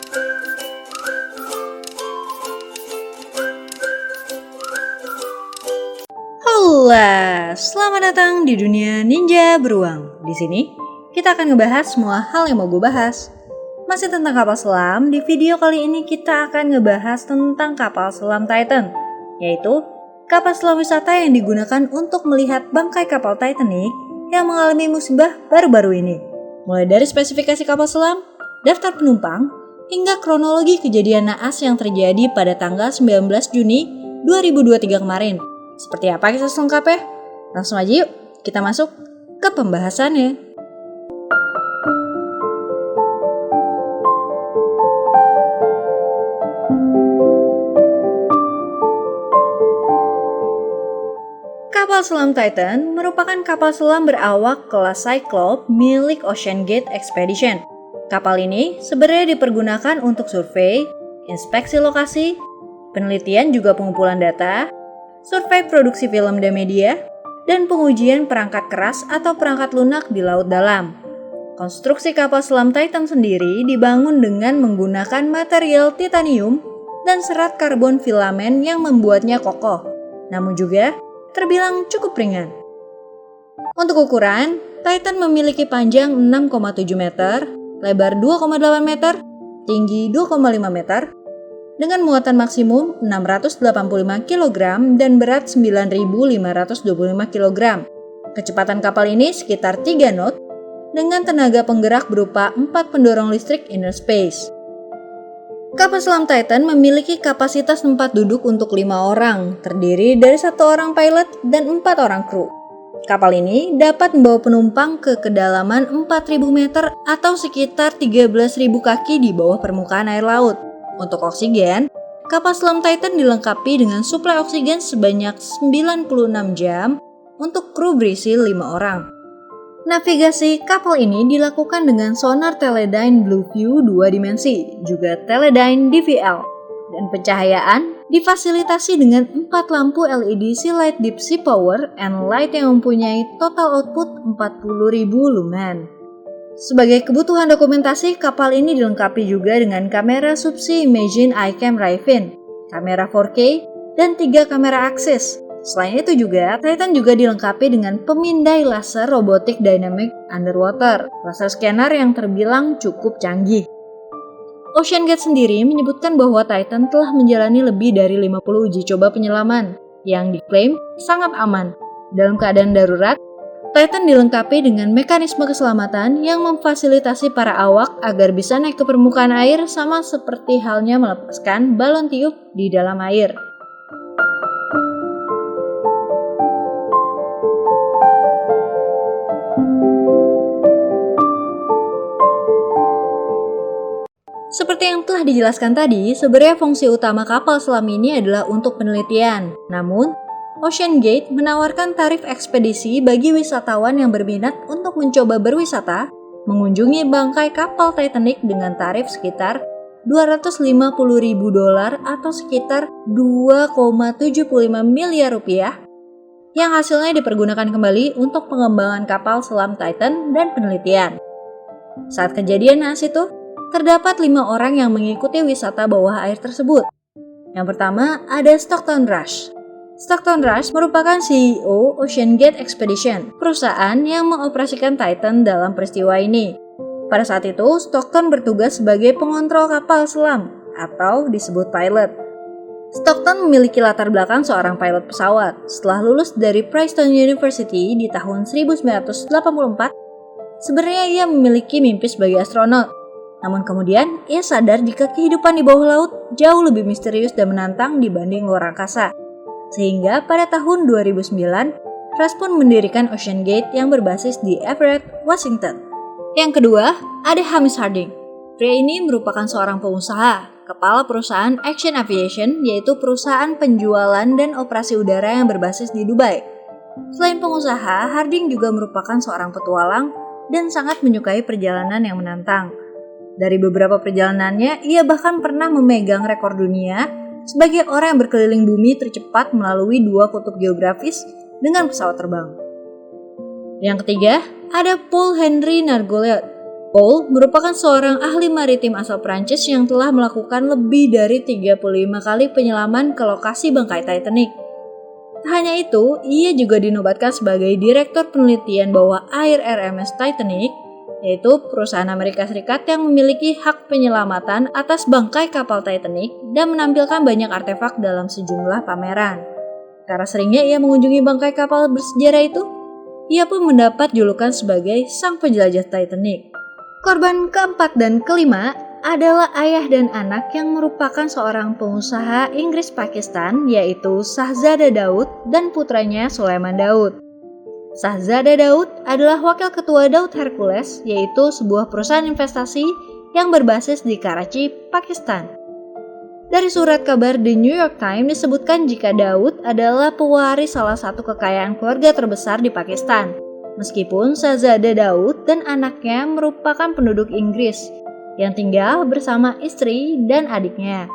Halo, selamat datang di dunia ninja beruang. Di sini kita akan ngebahas semua hal yang mau gue bahas. Masih tentang kapal selam, di video kali ini kita akan ngebahas tentang kapal selam Titan, yaitu kapal selam wisata yang digunakan untuk melihat bangkai kapal Titanic yang mengalami musibah baru-baru ini. Mulai dari spesifikasi kapal selam, daftar penumpang, hingga kronologi kejadian naas yang terjadi pada tanggal 19 Juni 2023 kemarin. Seperti apa kisah selengkapnya? Langsung aja yuk, kita masuk ke pembahasannya. Kapal selam Titan merupakan kapal selam berawak kelas Cyclops milik Ocean Gate Expedition. Kapal ini sebenarnya dipergunakan untuk survei, inspeksi lokasi, penelitian juga pengumpulan data, survei produksi film dan media, dan pengujian perangkat keras atau perangkat lunak di laut dalam. Konstruksi kapal selam Titan sendiri dibangun dengan menggunakan material titanium dan serat karbon filamen yang membuatnya kokoh, namun juga terbilang cukup ringan. Untuk ukuran, Titan memiliki panjang 6,7 meter, lebar 2,8 meter, tinggi 2,5 meter, dengan muatan maksimum 685 kg dan berat 9.525 kg. Kecepatan kapal ini sekitar 3 knot dengan tenaga penggerak berupa 4 pendorong listrik inner space. Kapal selam Titan memiliki kapasitas tempat duduk untuk 5 orang, terdiri dari 1 orang pilot dan 4 orang kru. Kapal ini dapat membawa penumpang ke kedalaman 4.000 meter atau sekitar 13.000 kaki di bawah permukaan air laut. Untuk oksigen, kapal selam Titan dilengkapi dengan suplai oksigen sebanyak 96 jam untuk kru berisi 5 orang. Navigasi kapal ini dilakukan dengan sonar Teledyne Blueview 2 dimensi, juga Teledyne DVL, dan pencahayaan difasilitasi dengan 4 lampu LED Sea-Light Deep Sea Power and Light yang mempunyai total output 40.000 lumen. Sebagai kebutuhan dokumentasi, kapal ini dilengkapi juga dengan kamera subsea Imaging iCam Raven, kamera 4K, dan 3 kamera aksis. Selain itu juga, Titan juga dilengkapi dengan pemindai laser robotic dynamic underwater, laser scanner yang terbilang cukup canggih. Ocean Gate sendiri menyebutkan bahwa Titan telah menjalani lebih dari 50 uji coba penyelaman, yang diklaim sangat aman. Dalam keadaan darurat, Titan dilengkapi dengan mekanisme keselamatan yang memfasilitasi para awak agar bisa naik ke permukaan air sama seperti halnya melepaskan balon tiup di dalam air. Seperti yang telah dijelaskan tadi, sebenarnya fungsi utama kapal selam ini adalah untuk penelitian. Namun, Ocean Gate menawarkan tarif ekspedisi bagi wisatawan yang berminat untuk mencoba berwisata, mengunjungi bangkai kapal Titanic dengan tarif sekitar $250.000 atau sekitar 2,75 miliar rupiah, yang hasilnya dipergunakan kembali untuk pengembangan kapal selam Titan dan penelitian. Saat kejadian naas itu, terdapat 5 orang yang mengikuti wisata bawah air tersebut. Yang pertama ada Stockton Rush. Stockton Rush merupakan CEO Ocean Gate Expedition, perusahaan yang mengoperasikan Titan dalam peristiwa ini. Pada saat itu, Stockton bertugas sebagai pengontrol kapal selam, atau disebut pilot. Stockton memiliki latar belakang seorang pilot pesawat. Setelah lulus dari Princeton University di tahun 1984, sebenarnya ia memiliki mimpi sebagai astronot. Namun kemudian, ia sadar jika kehidupan di bawah laut jauh lebih misterius dan menantang dibanding luar angkasa. Sehingga pada tahun 2009, Rush pun mendirikan Ocean Gate yang berbasis di Everett, Washington. Yang kedua, ada Hamish Harding. Pria ini merupakan seorang pengusaha, kepala perusahaan Action Aviation, yaitu perusahaan penjualan dan operasi udara yang berbasis di Dubai. Selain pengusaha, Harding juga merupakan seorang petualang dan sangat menyukai perjalanan yang menantang. Dari beberapa perjalanannya, ia bahkan pernah memegang rekor dunia sebagai orang yang berkeliling bumi tercepat melalui 2 kutub geografis dengan pesawat terbang. Yang ketiga, ada Paul Henry Nargollet. Paul merupakan seorang ahli maritim asal Prancis yang telah melakukan lebih dari 35 kali penyelaman ke lokasi bangkai Titanic. Tak hanya itu, ia juga dinobatkan sebagai Direktur Penelitian Bawah Air RMS Titanic, yaitu perusahaan Amerika Serikat yang memiliki hak penyelamatan atas bangkai kapal Titanic dan menampilkan banyak artefak dalam sejumlah pameran. Karena seringnya ia mengunjungi bangkai kapal bersejarah itu, ia pun mendapat julukan sebagai Sang Penjelajah Titanic. Korban keempat dan kelima adalah ayah dan anak yang merupakan seorang pengusaha Inggris Pakistan, yaitu Shahzada Daud dan putranya Sulaiman Daud. Shahzada Daud adalah wakil ketua Daud Hercules, yaitu sebuah perusahaan investasi yang berbasis di Karachi, Pakistan. Dari surat kabar The New York Times disebutkan jika Daud adalah pewaris salah satu kekayaan keluarga terbesar di Pakistan. Meskipun Shahzada Daud dan anaknya merupakan penduduk Inggris yang tinggal bersama istri dan adiknya.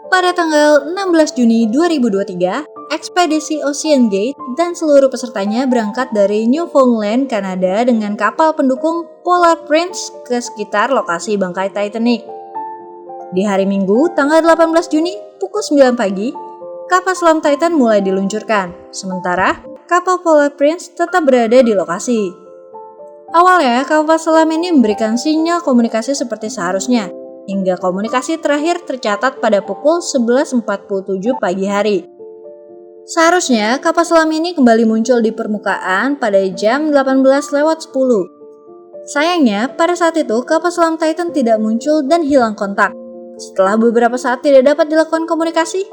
Pada tanggal 16 Juni 2023, ekspedisi Ocean Gate dan seluruh pesertanya berangkat dari Newfoundland, Kanada dengan kapal pendukung Polar Prince ke sekitar lokasi bangkai Titanic. Di hari Minggu, tanggal 18 Juni, pukul 9 pagi, kapal selam Titan mulai diluncurkan, sementara kapal Polar Prince tetap berada di lokasi. Awalnya, kapal selam ini memberikan sinyal komunikasi seperti seharusnya, hingga komunikasi terakhir tercatat pada pukul 11.47 pagi hari. Seharusnya kapal selam ini kembali muncul di permukaan pada jam 18.10. Sayangnya, pada saat itu kapal selam Titan tidak muncul dan hilang kontak. Setelah beberapa saat tidak dapat dilakukan komunikasi,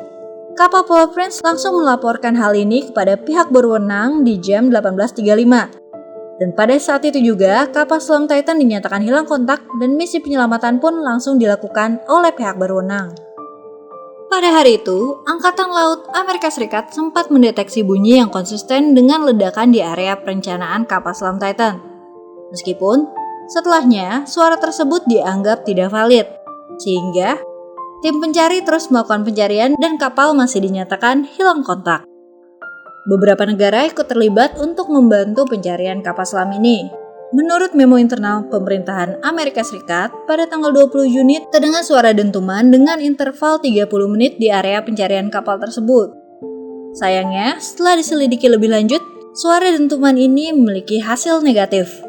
kapal Polar Prince langsung melaporkan hal ini kepada pihak berwenang di jam 18.35. Dan pada saat itu juga, kapal selam Titan dinyatakan hilang kontak dan misi penyelamatan pun langsung dilakukan oleh pihak berwenang. Pada hari itu, Angkatan Laut Amerika Serikat sempat mendeteksi bunyi yang konsisten dengan ledakan di area perencanaan kapal selam Titan. Meskipun, setelahnya suara tersebut dianggap tidak valid, sehingga tim pencari terus melakukan pencarian dan kapal masih dinyatakan hilang kontak. Beberapa negara ikut terlibat untuk membantu pencarian kapal selam ini. Menurut memo internal pemerintahan Amerika Serikat, pada tanggal 20 Juni terdengar suara dentuman dengan interval 30 menit di area pencarian kapal tersebut. Sayangnya, setelah diselidiki lebih lanjut, suara dentuman ini memiliki hasil negatif.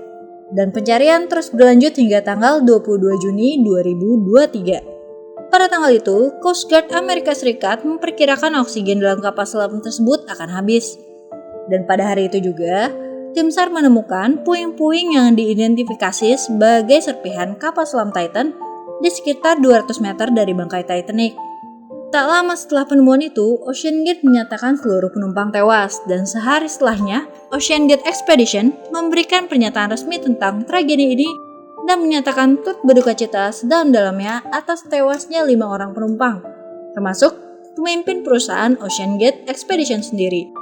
Dan pencarian terus berlanjut hingga tanggal 22 Juni 2023. Pada tanggal itu, Coast Guard Amerika Serikat memperkirakan oksigen dalam kapal selam tersebut akan habis. Dan pada hari itu juga, tim SAR menemukan puing-puing yang diidentifikasi sebagai serpihan kapal selam Titan di sekitar 200 meter dari bangkai Titanic. Tak lama setelah penemuan itu, Ocean Gate menyatakan seluruh penumpang tewas, dan sehari setelahnya, Ocean Gate Expedition memberikan pernyataan resmi tentang tragedi ini dan menyatakan turut berduka cita sedalam-dalamnya atas tewasnya 5 orang penumpang, termasuk pemimpin perusahaan Ocean Gate Expedition sendiri.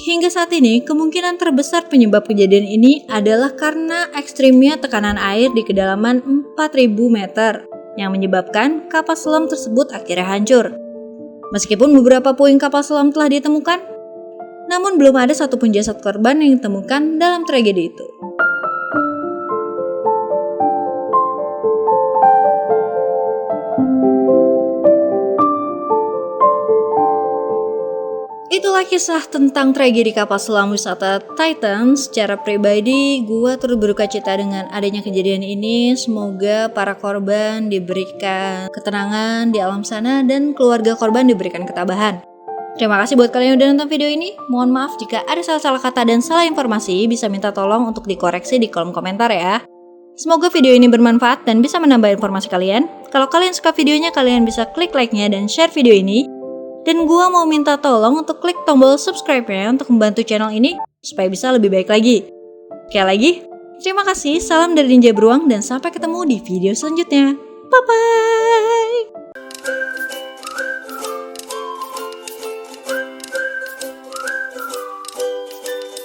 Hingga saat ini, kemungkinan terbesar penyebab kejadian ini adalah karena ekstrimnya tekanan air di kedalaman 4.000 meter yang menyebabkan kapal selam tersebut akhirnya hancur. Meskipun beberapa puing kapal selam telah ditemukan, namun belum ada satupun jasad korban yang ditemukan dalam tragedi itu. Itulah kisah tentang tragedi kapal selam wisata Titan. Secara pribadi, gue turut berduka cita dengan adanya kejadian ini. Semoga para korban diberikan ketenangan di alam sana dan keluarga korban diberikan ketabahan. Terima kasih buat kalian yang udah nonton video ini. Mohon maaf jika ada salah-salah kata dan salah informasi, bisa minta tolong untuk dikoreksi di kolom komentar ya. Semoga video ini bermanfaat dan bisa menambah informasi kalian. Kalau kalian suka videonya, kalian bisa klik like-nya dan share video ini. Dan gua mau minta tolong untuk klik tombol subscribe-nya untuk membantu channel ini supaya bisa lebih baik lagi. Sekali lagi, terima kasih, salam dari Ninja Beruang dan sampai ketemu di video selanjutnya. Bye-bye!